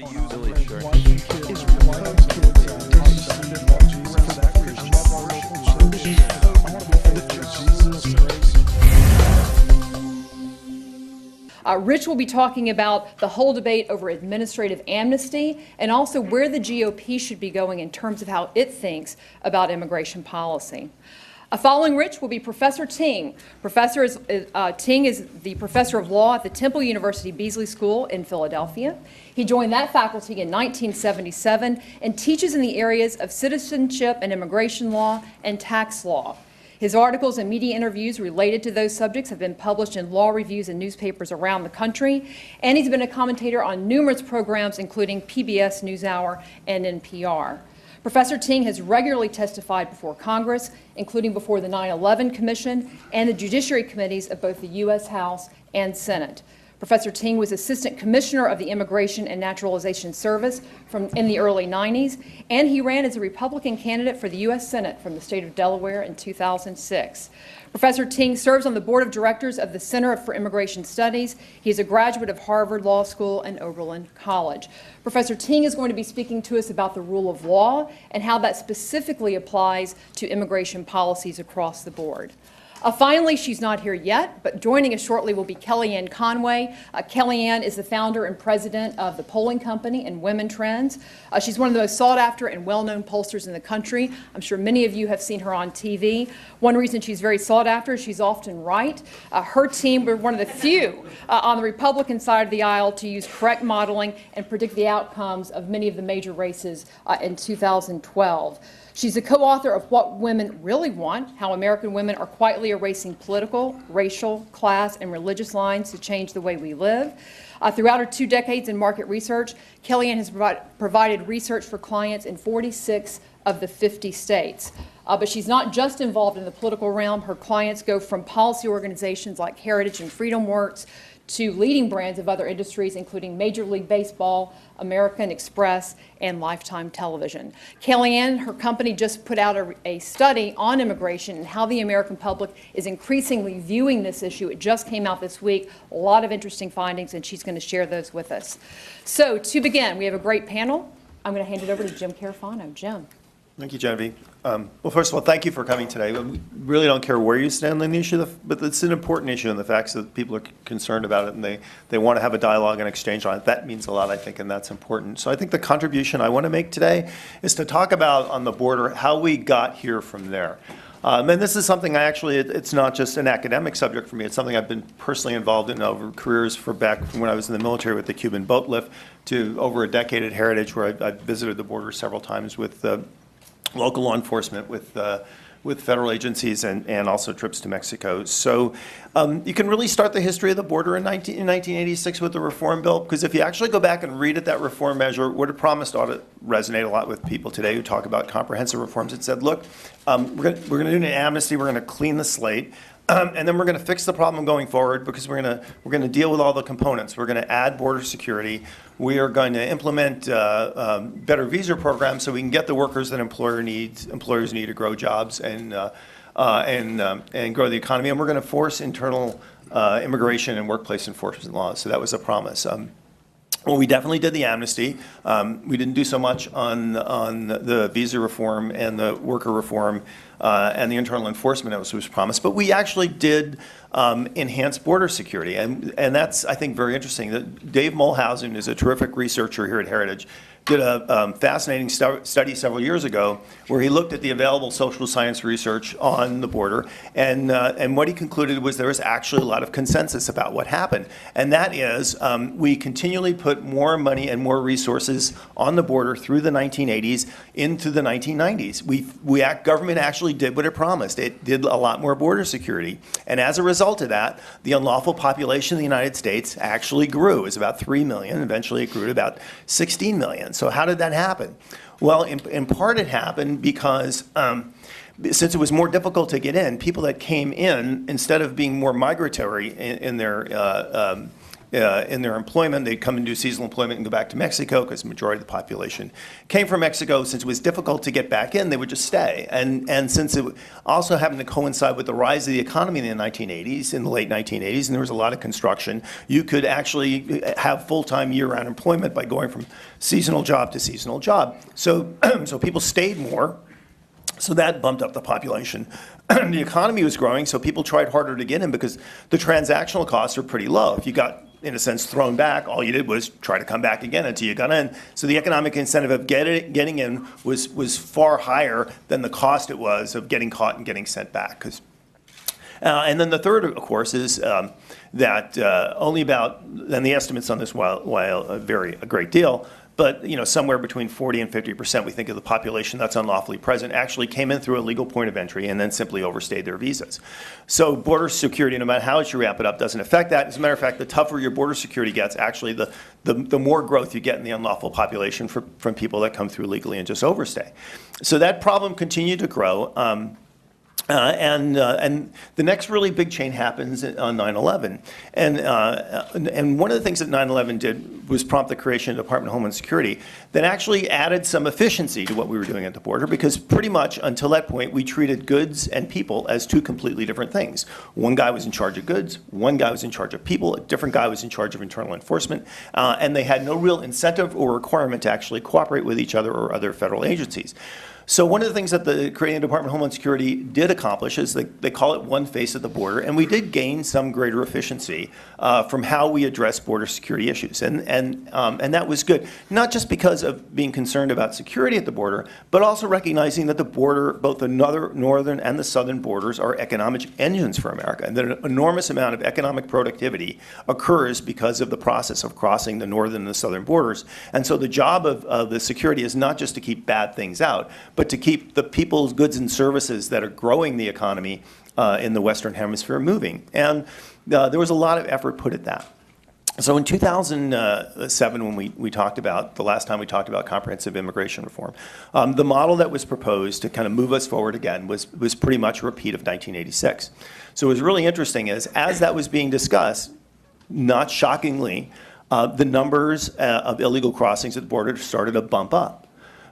wanted to use Really sure. Rich will be talking about the whole debate over administrative amnesty and also where the GOP should be going in terms of how it thinks about immigration policy. Following Rich will be Professor Ting. Ting is the professor of law at the Temple University Beasley School in Philadelphia. He joined that faculty in 1977 and teaches in the areas of citizenship and immigration law and tax law. His articles and media interviews related to those subjects have been published in law reviews and newspapers around the country, and he's been a commentator on numerous programs including PBS NewsHour and NPR. Professor Ting has regularly testified before Congress, including before the 9/11 Commission and the Judiciary Committees of both the U.S. House and Senate. Professor Ting was Assistant Commissioner of the Immigration and Naturalization Service in the early 90s, and he ran as a Republican candidate for the U.S. Senate from the state of Delaware in 2006. Professor Ting serves on the board of directors of the Center for Immigration Studies. He is a graduate of Harvard Law School and Oberlin College. Professor Ting is going to be speaking to us about the rule of law and how that specifically applies to immigration policies across the board. Finally, she's not here yet, but joining us shortly will be Kellyanne Conway. Kellyanne is the founder and president of the polling company and Women Trends. She's one of the most sought after and well-known pollsters in the country. I'm sure many of you have seen her on TV. One reason she's very sought after is she's often right. Her team were one of the few on the Republican side of the aisle to use correct modeling and predict the outcomes of many of the major races in 2012. She's a co-author of What Women Really Want, How American Women Are Quietly Erasing Political, Racial, Class, and Religious Lines to Change the Way We Live. Throughout her 2 decades in market research, Kellyanne has provided research for clients in 46 of the 50 states. But she's not just involved in the political realm. Her clients go from policy organizations like Heritage and Freedom Works to leading brands of other industries, including Major League Baseball, American Express, and Lifetime Television. Kellyanne, her company, just put out a study on immigration and how the American public is increasingly viewing this issue. It just came out this week. A lot of interesting findings, and she's going to share those with us. So to begin, we have a great panel. I'm going to hand it over to Jim Carafano. Jim. Thank you, Genevieve. Well, first of all, thank you for coming today. We really don't care where you stand on the issue, but it's an important issue, and the facts that people are concerned about it, and they want to have a dialogue and exchange on it. That means a lot, I think, and that's important. So I think the contribution I want to make today is to talk about, on the border, how we got here from there. And this is something it's not just an academic subject for me. It's something I've been personally involved in over careers back from when I was in the military with the Cuban boat lift to over a decade at Heritage, where I visited the border several times with local law enforcement, with federal agencies, and also trips to Mexico. So you can really start the history of the border in 1986 with the Reform Bill, because if you actually go back and read it, that reform measure, what it promised ought to resonate a lot with people today who talk about comprehensive reforms. It said, look, we're going to do an amnesty, we're going to clean the slate, and then we're going to fix the problem going forward, because we're going to deal with all the components. We're going to add border security. We are going to implement better visa programs so we can get the workers that employers need to grow jobs and grow the economy. And we're going to force internal immigration and workplace enforcement laws. So that was a promise. Well, we definitely did the amnesty. We didn't do so much on the visa reform and the worker reform and the internal enforcement that was promised. But we actually did enhance border security. And that's, I think, very interesting. Dave Mulhausen is a terrific researcher here at Heritage. Did a fascinating study several years ago where he looked at the available social science research on the border, and what he concluded was there was actually a lot of consensus about what happened, and that is we continually put more money and more resources on the border through the 1980s into the 1990s. Government actually did what it promised. It did a lot more border security, and as a result of that, the unlawful population of the United States actually grew. It was about 3 million. Eventually, it grew to about 16 million. So how did that happen? Well, in part it happened because since it was more difficult to get in, people that came in, instead of being more migratory in their in their employment. They'd come and do seasonal employment and go back to Mexico because the majority of the population came from Mexico. Since it was difficult to get back in, they would just stay. And since it also happened to coincide with the rise of the economy in the 1980s, in the late 1980s, and there was a lot of construction, you could actually have full-time year-round employment by going from seasonal job to seasonal job. So, so people stayed more. So that bumped up the population. The economy was growing, so people tried harder to get in because the transactional costs are pretty low. If you got, in a sense, thrown back, all you did was try to come back again until you got in. So the economic incentive of getting in was far higher than the cost it was of getting caught and getting sent back. And then the third, of course, is that only about, and the estimates on this while vary a great deal, but somewhere between 40 and 50% we think of the population that's unlawfully present actually came in through a legal point of entry and then simply overstayed their visas. So border security, no matter how you wrap it up, doesn't affect that. As a matter of fact, the tougher your border security gets, actually the more growth you get in the unlawful population from people that come through legally and just overstay. So that problem continued to grow. And the next really big change happens on 9/11. And one of the things that 9/11 did was prompt the creation of the Department of Homeland Security that actually added some efficiency to what we were doing at the border, because pretty much until that point, we treated goods and people as two completely different things. One guy was in charge of goods, one guy was in charge of people, a different guy was in charge of internal enforcement, and they had no real incentive or requirement to actually cooperate with each other or other federal agencies. So one of the things that the creating Department of Homeland Security did accomplish is they call it one face at the border, and we did gain some greater efficiency from how we address border security issues, and that was good, not just because of being concerned about security at the border, but also recognizing that the border, both the northern and the southern borders, are economic engines for America, and that an enormous amount of economic productivity occurs because of the process of crossing the northern and the southern borders. And so the job of the security is not just to keep bad things out, but to keep the people's goods and services that are growing the economy in the Western Hemisphere moving. And there was a lot of effort put at that. So in 2007, when we talked about, the last time we talked about comprehensive immigration reform, the model that was proposed to kind of move us forward again was pretty much a repeat of 1986. So what was really interesting is, as that was being discussed, not shockingly, the numbers of illegal crossings at the border started to bump up.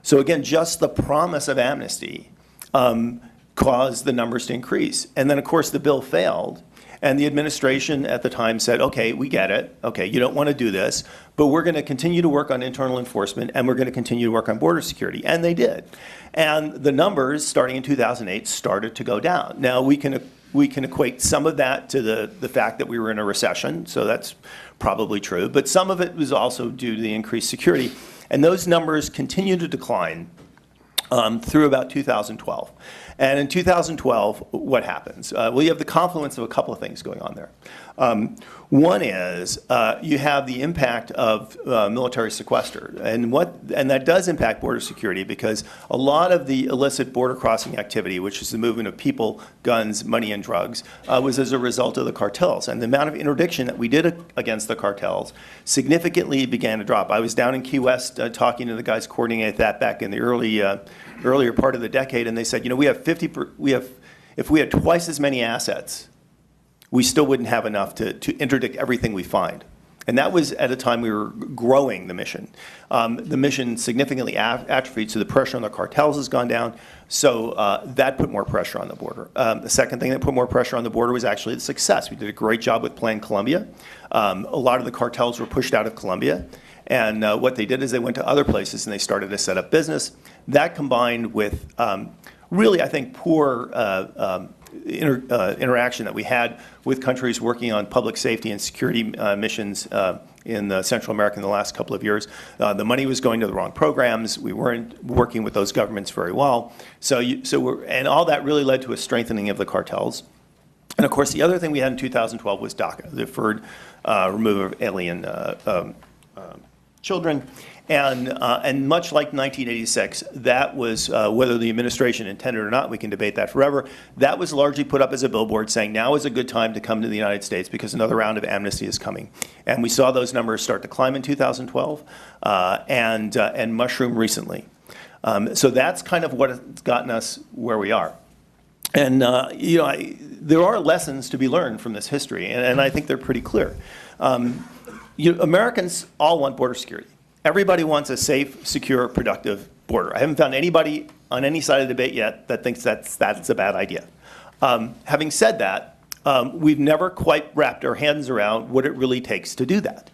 So again, just the promise of amnesty caused the numbers to increase. And then, of course, the bill failed. And the administration at the time said, okay, we get it. Okay, you don't want to do this, but we're going to continue to work on internal enforcement, and we're going to continue to work on border security. And they did. And the numbers, starting in 2008, started to go down. Now, we can equate some of that to the fact that we were in a recession, so that's probably true. But some of it was also due to the increased security. And those numbers continued to decline through about 2012. And in 2012, what happens? Well, you have the confluence of a couple of things going on there. One is you have the impact of military sequester, and that does impact border security, because a lot of the illicit border crossing activity, which is the movement of people, guns, money, and drugs, was as a result of the cartels. And the amount of interdiction that we did against the cartels significantly began to drop. I was down in Key West talking to the guys coordinating that back in the earlier part of the decade, and they said, if we had twice as many assets, we still wouldn't have enough to interdict everything we find. And that was at a time we were growing the mission. The mission significantly atrophied, so the pressure on the cartels has gone down. So that put more pressure on the border. The second thing that put more pressure on the border was actually the success. We did a great job with Plan Colombia. A lot of the cartels were pushed out of Colombia. And what they did is they went to other places and they started to set up business. That combined with really, I think, poor interaction that we had with countries working on public safety and security missions in Central America in the last couple of years. The money was going to the wrong programs. We weren't working with those governments very well. And all that really led to a strengthening of the cartels. And of course, the other thing we had in 2012 was DACA, the deferred removal of alien children. And much like 1986, that was, whether the administration intended or not, we can debate that forever, that was largely put up as a billboard saying now is a good time to come to the United States because another round of amnesty is coming. And we saw those numbers start to climb in 2012 and mushroom recently. So that's kind of what has gotten us where we are. And there are lessons to be learned from this history, and I think they're pretty clear. Americans all want border security. Everybody wants a safe, secure, productive border. I haven't found anybody on any side of the debate yet that thinks that's a bad idea. Having said that, we've never quite wrapped our hands around what it really takes to do that.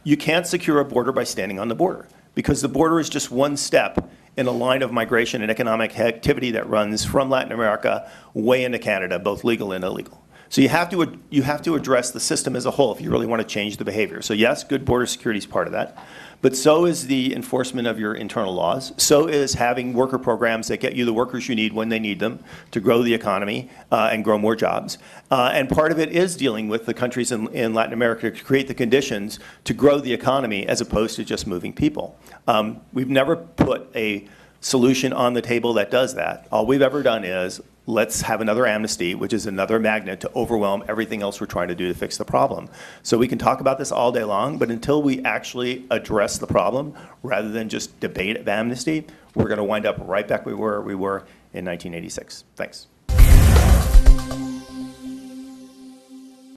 You can't secure a border by standing on the border, because the border is just one step in a line of migration and economic activity that runs from Latin America way into Canada, both legal and illegal. So you have to address the system as a whole if you really want to change the behavior. So yes, good border security is part of that, but so is the enforcement of your internal laws. So is having worker programs that get you the workers you need when they need them to grow the economy and grow more jobs. And part of it is dealing with the countries in Latin America to create the conditions to grow the economy as opposed to just moving people. We've never put a solution on the table that does that. All we've ever done is let's have another amnesty, which is another magnet to overwhelm everything else we're trying to do to fix the problem. So we can talk about this all day long, but until we actually address the problem, rather than just debate amnesty, we're going to wind up right back where we were in 1986. Thanks.